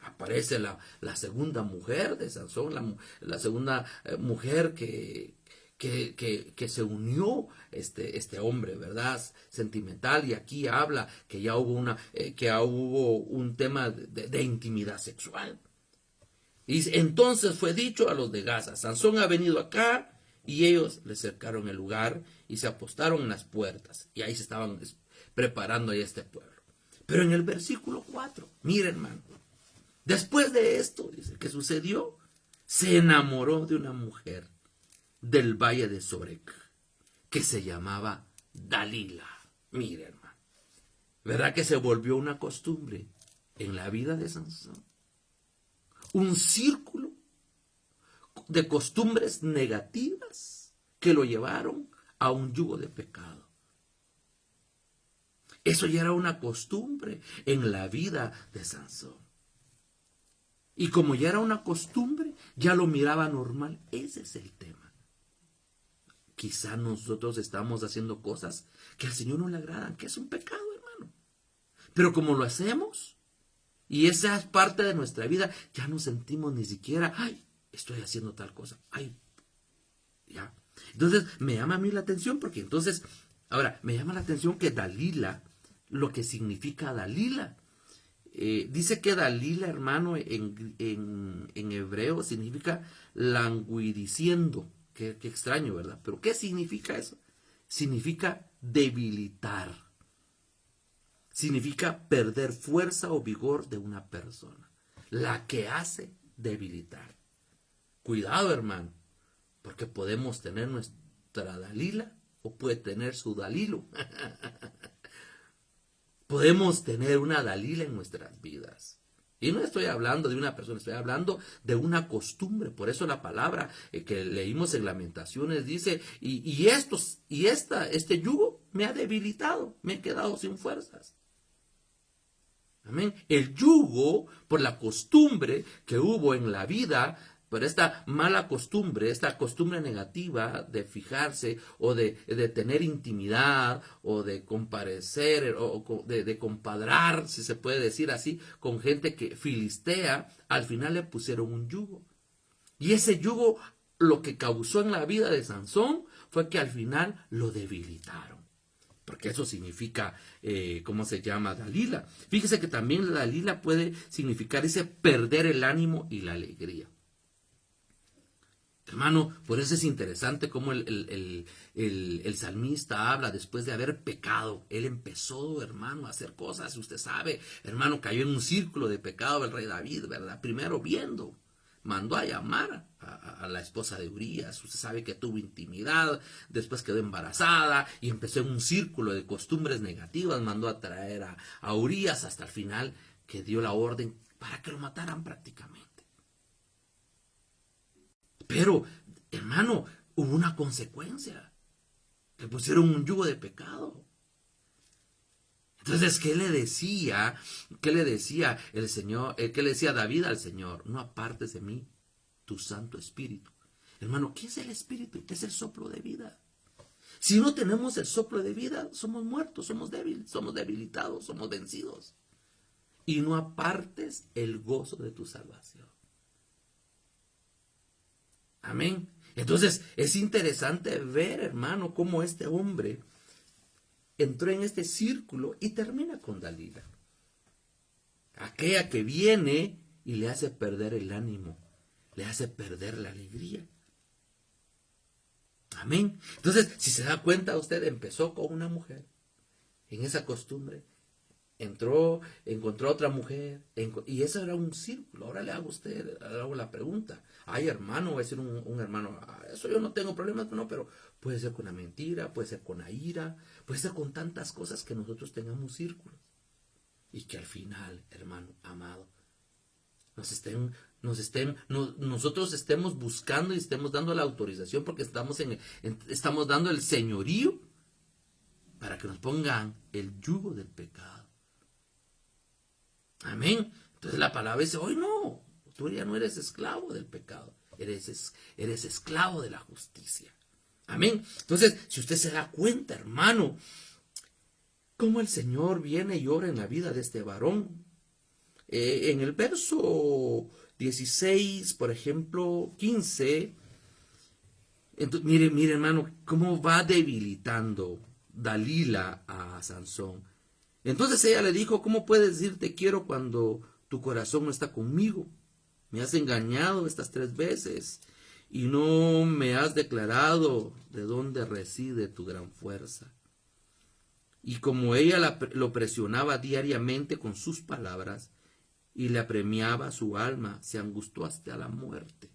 Speaker 1: Aparece la segunda mujer de Sansón, la segunda mujer que se unió este hombre, ¿verdad? Sentimental, y aquí habla que ya hubo un tema de intimidad sexual. Y entonces fue dicho a los de Gaza, Sansón ha venido acá, y ellos le cercaron el lugar y se apostaron en las puertas, y ahí se estaban preparando ya este pueblo. Pero en el versículo 4, mire, hermano, después de esto, dice, ¿qué sucedió? Se enamoró de una mujer del valle de Sorek, que se llamaba Dalila. Mire, hermano, ¿verdad que se volvió una costumbre en la vida de Sansón? Un círculo de costumbres negativas que lo llevaron a un yugo de pecado. Eso ya era una costumbre en la vida de Sansón. Y como ya era una costumbre, ya lo miraba normal. Ese es el tema. Quizá nosotros estamos haciendo cosas que al Señor no le agradan, que es un pecado, hermano. Pero como lo hacemos, y esa es parte de nuestra vida, ya no sentimos ni siquiera, ay, estoy haciendo tal cosa, ay, ya. Entonces, me llama a mí la atención, porque entonces, ahora, me llama la atención que Dalila, lo que significa Dalila, dice que Dalila, hermano, en hebreo significa languideciendo. Qué extraño, ¿verdad? Pero ¿qué significa eso? Significa debilitar. Significa perder fuerza o vigor de una persona. La que hace debilitar. Cuidado, hermano, porque podemos tener nuestra Dalila o puede tener su Dalilo. Podemos tener una Dalila en nuestras vidas. Y no estoy hablando de una persona, estoy hablando de una costumbre. Por eso la palabra que leímos en Lamentaciones dice, este yugo me ha debilitado, me he quedado sin fuerzas. Amén. El yugo, por la costumbre que hubo en la vida, por esta mala costumbre, esta costumbre negativa de fijarse o de tener intimidad o de comparecer o de compadrar, si se puede decir así, con gente que filistea, al final le pusieron un yugo. Y ese yugo lo que causó en la vida de Sansón fue que al final lo debilitaron. Porque eso significa, ¿cómo se llama? Dalila. Fíjese que también la Dalila puede significar ese perder el ánimo y la alegría. Hermano, por eso es interesante cómo el salmista habla después de haber pecado. Él empezó, hermano, a hacer cosas. Usted sabe, hermano, cayó en un círculo de pecado el rey David, ¿verdad? Primero viendo. Mandó a llamar a la esposa de Urías. Usted sabe que tuvo intimidad, después quedó embarazada y empezó en un círculo de costumbres negativas. Mandó a traer a Urías hasta el final que dio la orden para que lo mataran prácticamente. Pero, hermano, hubo una consecuencia. Le pusieron un yugo de pecado. Entonces, ¿qué le decía? ¿Qué le decía el Señor? ¿Qué le decía David al Señor? No apartes de mí tu Santo Espíritu. Hermano, ¿qué es el Espíritu? Es el soplo de vida. Si no tenemos el soplo de vida, somos muertos, somos débiles, somos debilitados, somos vencidos. Y no apartes el gozo de tu salvación. Amén. Entonces, es interesante ver, hermano, cómo este hombre entró en este círculo y termina con Dalila. Aquella que viene y le hace perder el ánimo, le hace perder la alegría. Amén. Entonces, si se da cuenta, usted empezó con una mujer en esa costumbre, entró, encontró otra mujer, y eso era un círculo. Ahora le hago la pregunta. Ay, hermano, va a ser un hermano, eso yo no tengo problemas, no, pero puede ser con la mentira, puede ser con la ira, puede ser con tantas cosas que nosotros tengamos círculos. Y que al final, hermano, amado, nosotros estemos buscando y estemos dando la autorización porque estamos dando el señorío para que nos pongan el yugo del pecado. Amén. Entonces la palabra dice, hoy no, tú ya no eres esclavo del pecado, eres esclavo de la justicia. Amén. Entonces, si usted se da cuenta, hermano, cómo el Señor viene y obra en la vida de este varón. En el verso 16, por ejemplo, 15, entonces, mire, hermano, cómo va debilitando Dalila a Sansón. Entonces ella le dijo, ¿cómo puedes decir te quiero cuando tu corazón no está conmigo? Me has engañado estas 3 veces y no me has declarado de dónde reside tu gran fuerza. Y como ella lo presionaba diariamente con sus palabras y le apremiaba su alma, se angustió hasta la muerte.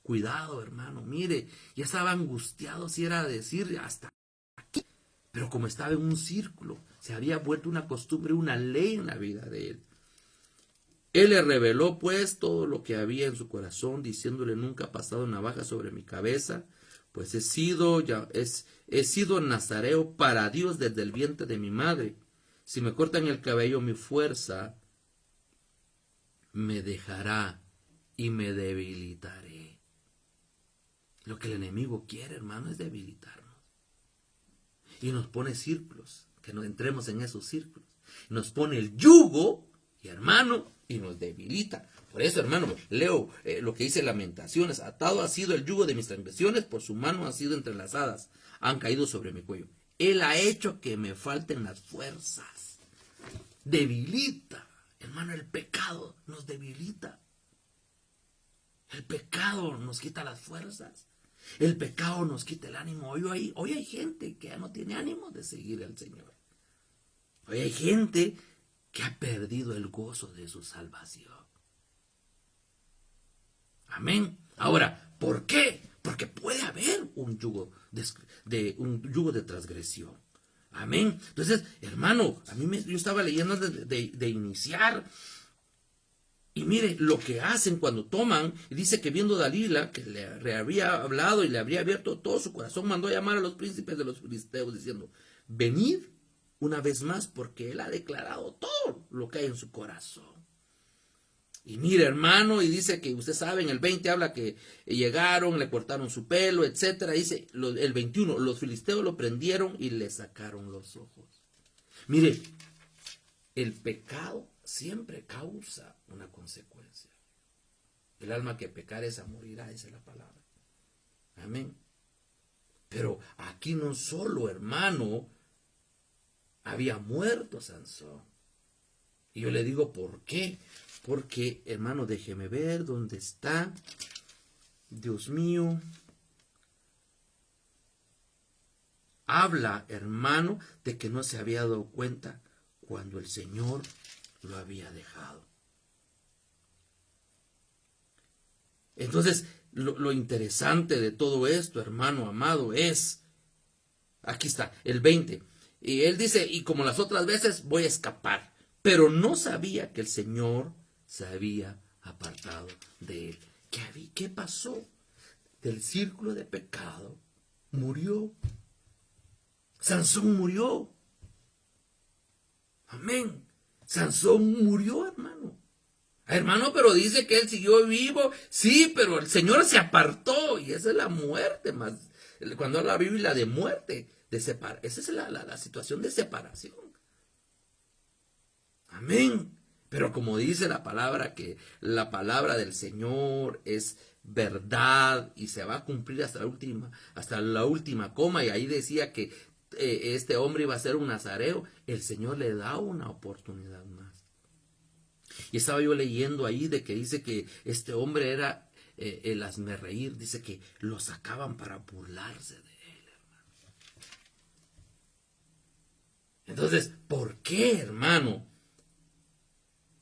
Speaker 1: Cuidado, hermano, mire, ya estaba angustiado si era decir hasta aquí, pero como estaba en un círculo, se había vuelto una costumbre, una ley en la vida de él. Él le reveló pues todo lo que había en su corazón, diciéndole, nunca ha pasado navaja sobre mi cabeza, pues he sido nazareo para Dios desde el vientre de mi madre. Si me cortan el cabello, mi fuerza me dejará y me debilitaré. Lo que el enemigo quiere, hermano, es debilitarnos. Y nos pone círculos, que no entremos en esos círculos. Nos pone el yugo, y hermano, y nos debilita. Por eso, hermano, leo lo que dice Lamentaciones. Atado ha sido el yugo de mis transgresiones, por su mano han sido entrelazadas, han caído sobre mi cuello. Él ha hecho que me falten las fuerzas. Debilita. Hermano, el pecado nos debilita. El pecado nos quita las fuerzas. El pecado nos quita el ánimo. Hoy hay gente que ya no tiene ánimo de seguir al Señor. Hoy hay gente que ha perdido el gozo de su salvación. Amén. Ahora, ¿por qué? Porque puede haber un yugo de transgresión. Amén. Entonces, hermano, yo estaba leyendo antes de iniciar. Y mire lo que hacen cuando toman, y dice que viendo Dalila, que le había hablado y le habría abierto todo su corazón, mandó a llamar a los príncipes de los filisteos diciendo, venid una vez más porque él ha declarado todo lo que hay en su corazón. Y mire, hermano, y dice que usted sabe, en el 20 habla que llegaron, le cortaron su pelo, etcétera. Dice el 21, los filisteos lo prendieron y le sacaron los ojos. Mire, el pecado siempre causa una consecuencia. El alma que pecares morirá, esa es la palabra. Amén. Pero aquí no solo, hermano, había muerto Sansón. Y yo le digo, ¿por qué? Porque, hermano, déjeme ver dónde está. Dios mío. Habla, hermano, de que no se había dado cuenta cuando el Señor lo había dejado. Entonces, lo interesante de todo esto, hermano amado, es, aquí está, el 20. Y él dice, y como las otras veces voy a escapar. Pero no sabía que el Señor se había apartado de él. ¿Qué pasó? Del círculo de pecado murió. Sansón murió. Amén. Sansón murió, hermano. Hermano, pero dice que él siguió vivo. Sí, pero el Señor se apartó. Y esa es la muerte más. Cuando habla la Biblia de muerte, de separar. Esa es la situación de separación. Amén. Pero como dice la palabra, que la palabra del Señor es verdad y se va a cumplir hasta la última coma. Y ahí decía que este hombre iba a ser un nazareo. El Señor le da una oportunidad más. Y estaba yo leyendo ahí de que dice que este hombre era el hazmerreír. Dice que lo sacaban para burlarse de él, hermano. Entonces, ¿por qué, hermano?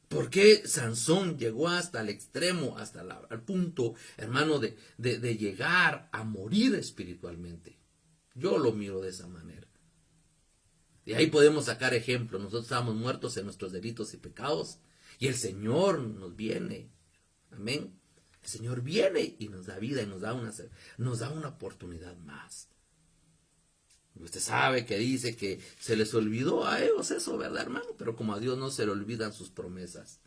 Speaker 1: ¿Por qué Sansón llegó hasta el extremo, hasta el punto, hermano, de llegar a morir espiritualmente? Yo lo miro de esa manera. Y ahí podemos sacar ejemplos. Nosotros estábamos muertos en nuestros delitos y pecados. Y el Señor nos viene. Amén. El Señor viene y nos da vida y nos da una oportunidad más. Usted sabe que dice que se les olvidó a ellos eso, ¿verdad, hermano? Pero como a Dios no se le olvidan sus promesas.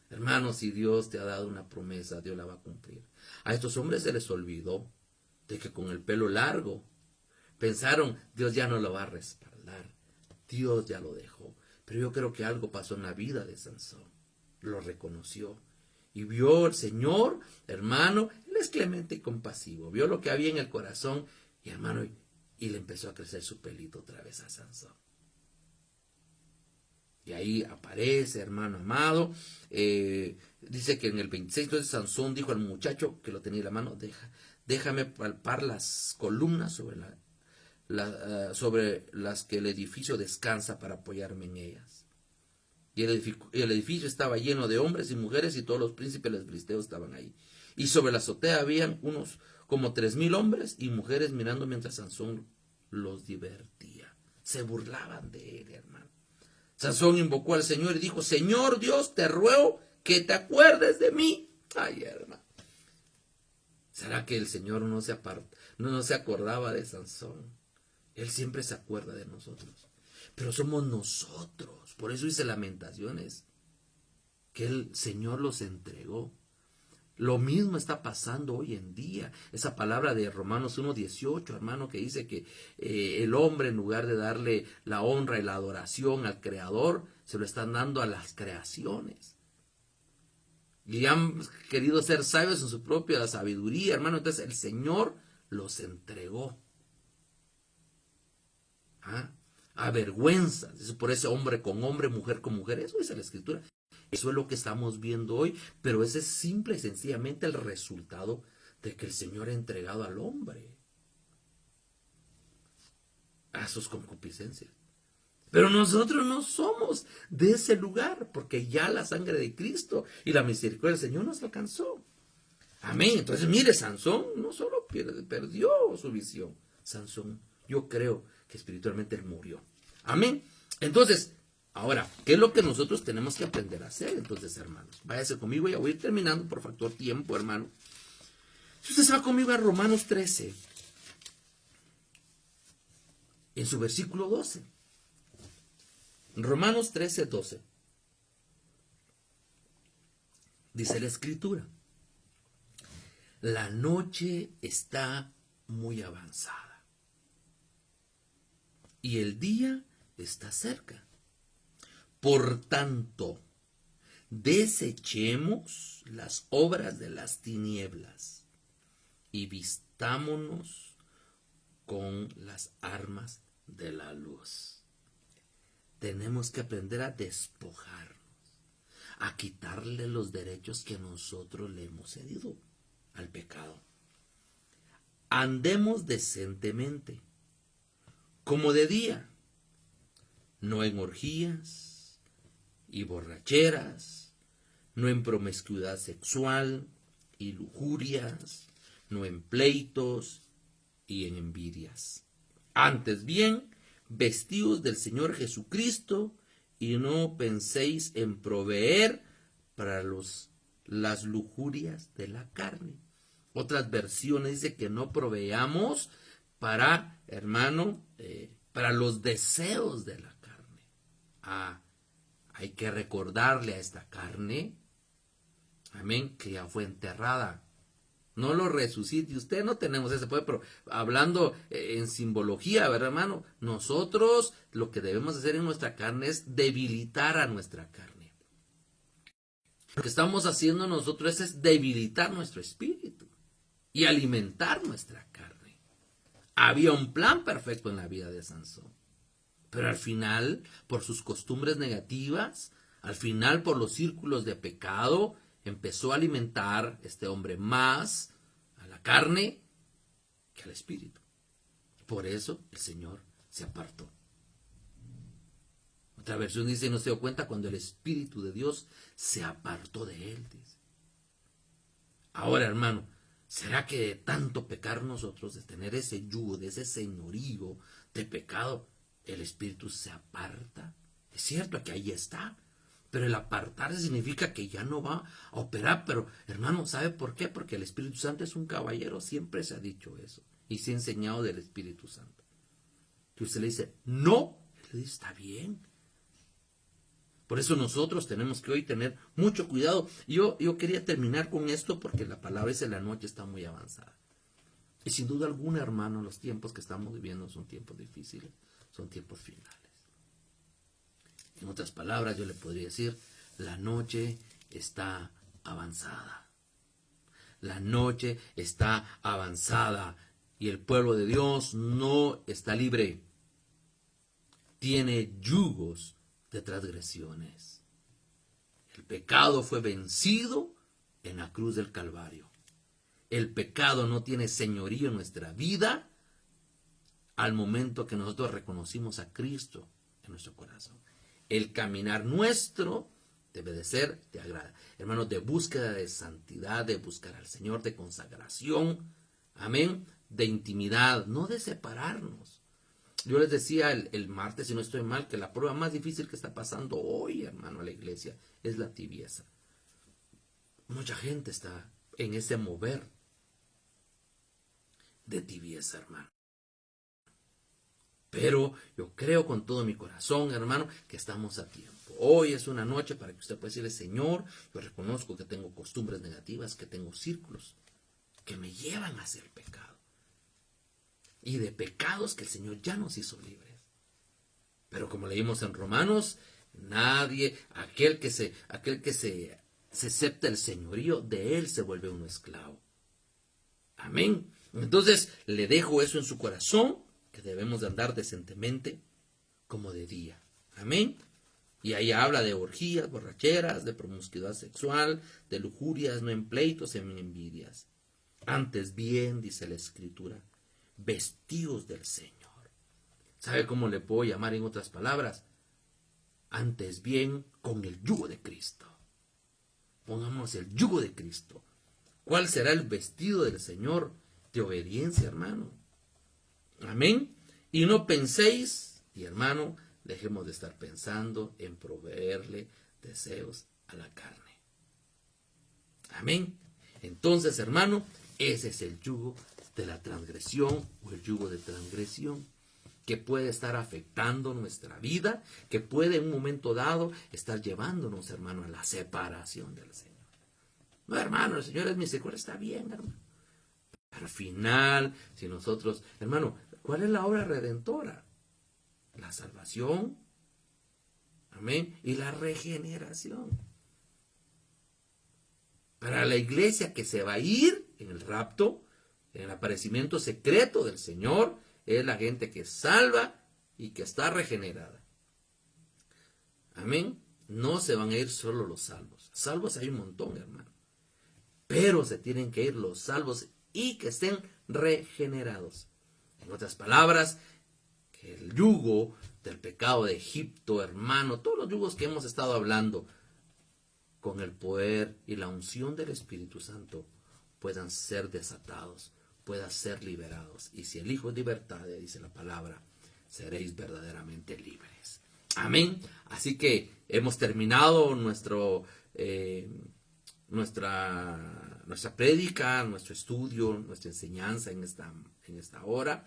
Speaker 1: Hermano, si Dios te ha dado una promesa, Dios la va a cumplir. A estos hombres se les olvidó de que con el pelo largo pensaron, Dios ya no lo va a respaldar. Dios ya lo dejó. Pero yo creo que algo pasó en la vida de Sansón. Lo reconoció. Y vio el Señor, hermano, Él es clemente y compasivo. Vio lo que había en el corazón y, hermano, y le empezó a crecer su pelito otra vez a Sansón. Y ahí aparece, hermano amado. Dice que en el 26, entonces Sansón dijo al muchacho que lo tenía en la mano, déjame palpar las columnas sobre las que el edificio descansa para apoyarme en ellas. Y el edificio estaba lleno de hombres y mujeres y todos los príncipes de los filisteos estaban ahí. Y sobre la azotea habían unos como 3,000 hombres y mujeres mirando mientras Sansón los divertía. Se burlaban de él, hermano. Sansón invocó al Señor y dijo, Señor Dios, te ruego que te acuerdes de mí. Ay, hermano. ¿Será que el Señor no se acordaba de Sansón? Él siempre se acuerda de nosotros. Pero somos nosotros. Por eso dice Lamentaciones, que el Señor los entregó. Lo mismo está pasando hoy en día. Esa palabra de Romanos 1:18, hermano, que dice que el hombre, en lugar de darle la honra y la adoración al Creador, se lo están dando a las creaciones. Y han querido ser sabios en su propia sabiduría, hermano. Entonces el Señor los entregó a vergüenza. Por eso hombre con hombre, mujer con mujer. Eso dice la Escritura. Eso es lo que estamos viendo hoy, pero ese es simple y sencillamente el resultado de que el Señor ha entregado al hombre a sus concupiscencias. Pero nosotros no somos de ese lugar, porque ya la sangre de Cristo y la misericordia del Señor nos alcanzó. Amén. Entonces, mire, Sansón no solo perdió su visión. Sansón, yo creo que espiritualmente él murió. Amén. Entonces, Ahora, ¿qué es lo que nosotros tenemos que aprender a hacer entonces, hermanos? Váyase conmigo, ya voy a ir terminando por factor tiempo, hermano. Si usted se va conmigo a Romanos 13, en su versículo 12. Romanos 13, 12. Dice la Escritura: la noche está muy avanzada y el día está cerca. Por tanto, desechemos las obras de las tinieblas y vistámonos con las armas de la luz. Tenemos que aprender a despojarnos, a quitarle los derechos que nosotros le hemos cedido al pecado. Andemos decentemente, como de día, no en orgías y borracheras, no en promiscuidad sexual y lujurias, no en pleitos y en envidias. Antes bien, vestidos del Señor Jesucristo, y no penséis en proveer para las lujurias de la carne. Otras versiones dice que no proveamos para, hermano, para los deseos de la carne. Hay que recordarle a esta carne, amén, que ya fue enterrada. No lo resucite. Usted no tenemos ese poder, pero hablando en simbología, ¿verdad, hermano? Nosotros lo que debemos hacer en nuestra carne es debilitar a nuestra carne. Lo que estamos haciendo nosotros es debilitar nuestro espíritu y alimentar nuestra carne. Había un plan perfecto en la vida de Sansón, pero al final, por sus costumbres negativas, al final por los círculos de pecado, empezó a alimentar este hombre más a la carne que al espíritu. Por eso el Señor se apartó. Otra versión dice: no se dio cuenta cuando el Espíritu de Dios se apartó de él. Dice. Ahora, hermano, ¿será que de tanto pecar nosotros, de tener ese yugo, de ese señorío de pecado, el Espíritu se aparta? Es cierto que ahí está, pero el apartarse significa que ya no va a operar. Pero, hermano, ¿sabe por qué? Porque el Espíritu Santo es un caballero, siempre se ha dicho eso, y se ha enseñado del Espíritu Santo. Que usted le dice, no, él le dice, está bien. Por eso nosotros tenemos que hoy tener mucho cuidado. Yo quería terminar con esto porque la palabra dice: la noche está muy avanzada. Y sin duda alguna, hermano, los tiempos que estamos viviendo son tiempos difíciles, son tiempos finales. En otras palabras, yo le podría decir: la noche está avanzada. La noche está avanzada y el pueblo de Dios no está libre. Tiene yugos de transgresiones. El pecado fue vencido en la cruz del Calvario. El pecado no tiene señorío en nuestra vida al momento que nosotros reconocimos a Cristo en nuestro corazón. El caminar nuestro debe de ser de agrado, hermanos, de búsqueda de santidad, de buscar al Señor, de consagración, amén, de intimidad, no de separarnos. Yo les decía el martes, si no estoy mal, que la prueba más difícil que está pasando hoy, hermano, a la iglesia, es la tibieza. Mucha gente está en ese mover de tibieza, hermano. Pero yo creo con todo mi corazón, hermano, que estamos a tiempo. Hoy es una noche para que usted pueda decirle: Señor, yo reconozco que tengo costumbres negativas, que tengo círculos que me llevan a hacer pecado. Y de pecados que el Señor ya nos hizo libres. Pero como leímos en Romanos, nadie, aquel que se acepta el señorío, de él se vuelve uno esclavo. Amén. Entonces le dejo eso en su corazón, que debemos de andar decentemente como de día. Amén. Y ahí habla de orgías, borracheras, de promiscuidad sexual, de lujurias, no en pleitos, en envidias. Antes bien, dice la Escritura, vestidos del Señor. ¿Sabe cómo le puedo llamar en otras palabras? Antes bien, con el yugo de Cristo. Pongamos el yugo de Cristo. ¿Cuál será el vestido del Señor? De obediencia, hermano. Amén. Y no penséis, y hermano, dejemos de estar pensando en proveerle deseos a la carne. Amén. Entonces, hermano, ese es el yugo de la transgresión o el yugo de transgresión que puede estar afectando nuestra vida, que puede en un momento dado estar llevándonos, hermano, a la separación del Señor. No, hermano, el Señor es misericordia, está bien, hermano. Pero al final, si nosotros, hermano, ¿cuál es la obra redentora? La salvación, amén, y la regeneración. Para la iglesia que se va a ir en el rapto, en el aparecimiento secreto del Señor, es la gente que salva y que está regenerada. Amén. No se van a ir solo los salvos. Salvos hay un montón, hermano. Pero se tienen que ir los salvos y que estén regenerados. En otras palabras, que el yugo del pecado de Egipto, hermano, todos los yugos que hemos estado hablando, con el poder y la unción del Espíritu Santo, puedan ser desatados, puedan ser liberados. Y si el Hijo es libertad, dice la palabra, seréis verdaderamente libres. Amén. Así que hemos terminado nuestra prédica, nuestro estudio, nuestra enseñanza en esta hora.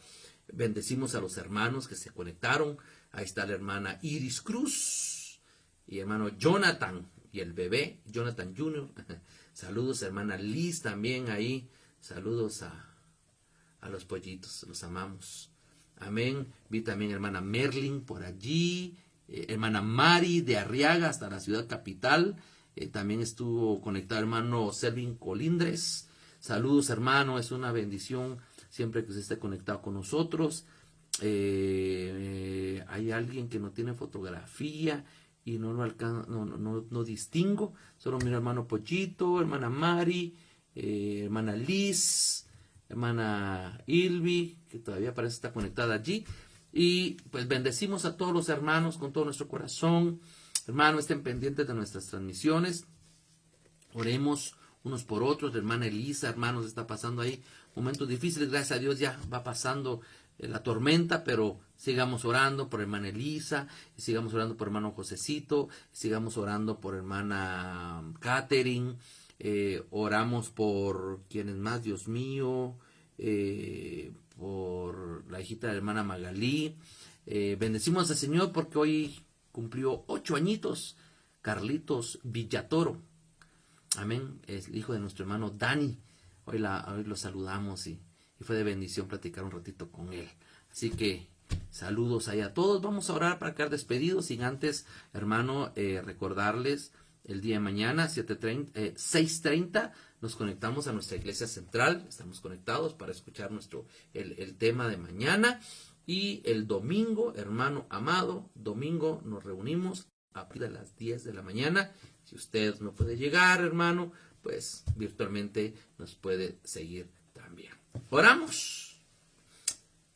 Speaker 1: Bendecimos a los hermanos que se conectaron. Ahí está la hermana Iris Cruz y hermano Jonathan y el bebé Jonathan Jr. Saludos, hermana Liz también ahí. Saludos a los pollitos, los amamos. Amén. Vi también hermana Merlin por allí. Hermana Mari de Arriaga hasta la ciudad capital. También estuvo conectado hermano Selvin Colindres. Saludos, hermano. Es una bendición siempre que usted esté conectado con nosotros. Hay alguien que no tiene fotografía y no lo alcanza, no distingo. Solo miro hermano Pollito, hermana Mari, hermana Liz, hermana Ilvi, que todavía parece estar conectada allí. Y pues bendecimos a todos los hermanos con todo nuestro corazón. Hermano, estén pendientes de nuestras transmisiones. Oremos unos por otros. La hermana Elisa, hermanos, está pasando ahí momentos difíciles. Gracias a Dios ya va pasando la tormenta, pero sigamos orando por hermana Elisa, sigamos orando por hermano Josecito, sigamos orando por hermana Catherine, oramos por quienes más, Dios mío, por la hijita de la hermana Magalí. Bendecimos al Señor porque hoy cumplió 8 añitos Carlitos Villatoro. Amén. Es el hijo de nuestro hermano Dani. Hoy lo saludamos y fue de bendición platicar un ratito con él. Así que saludos ahí a todos. Vamos a orar para quedar despedidos. Sin antes, hermano, recordarles el día de mañana, 6:30, nos conectamos a nuestra iglesia central. Estamos conectados para escuchar el tema de mañana. Y el domingo, hermano amado, domingo nos reunimos a partir de las 10 de la mañana. Si usted no puede llegar, hermano, pues virtualmente nos puede seguir también. Oramos.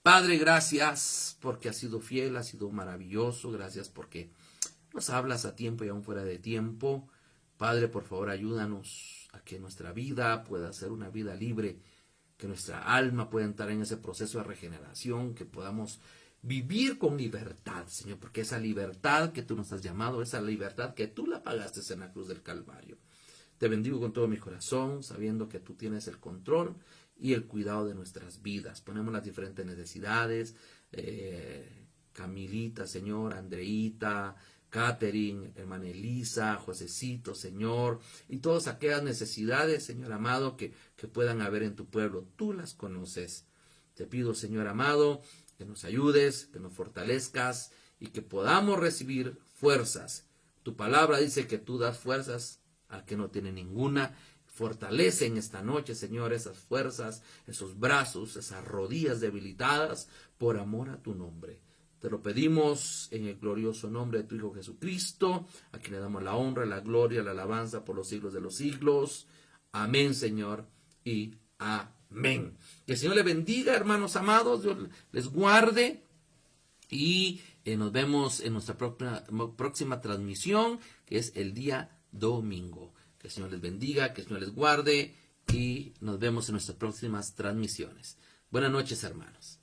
Speaker 1: Padre, gracias porque has sido fiel, has sido maravilloso. Gracias porque nos hablas a tiempo y aún fuera de tiempo. Padre, por favor, ayúdanos a que nuestra vida pueda ser una vida libre, que nuestra alma pueda entrar en ese proceso de regeneración, que podamos vivir con libertad, Señor, porque esa libertad que tú nos has llamado, esa libertad que tú la pagaste en la cruz del Calvario. Te bendigo con todo mi corazón, sabiendo que tú tienes el control y el cuidado de nuestras vidas. Ponemos las diferentes necesidades, Camilita, Señor, Andreita, Catherine, hermana Elisa, Josecito, Señor, y todas aquellas necesidades, Señor amado, que puedan haber en tu pueblo. Tú las conoces. Te pido, Señor amado, que nos ayudes, que nos fortalezcas y que podamos recibir fuerzas. Tu palabra dice que tú das fuerzas al que no tiene ninguna. Fortalece en esta noche, Señor, esas fuerzas, esos brazos, esas rodillas debilitadas, por amor a tu nombre. Te lo pedimos en el glorioso nombre de tu Hijo Jesucristo, a quien le damos la honra, la gloria, la alabanza por los siglos de los siglos. Amén, Señor, y amén. Que el Señor le bendiga, hermanos amados, Dios les guarde, y nos vemos en nuestra próxima transmisión, que es el día domingo. Que el Señor les bendiga, que el Señor les guarde, y nos vemos en nuestras próximas transmisiones. Buenas noches, hermanos.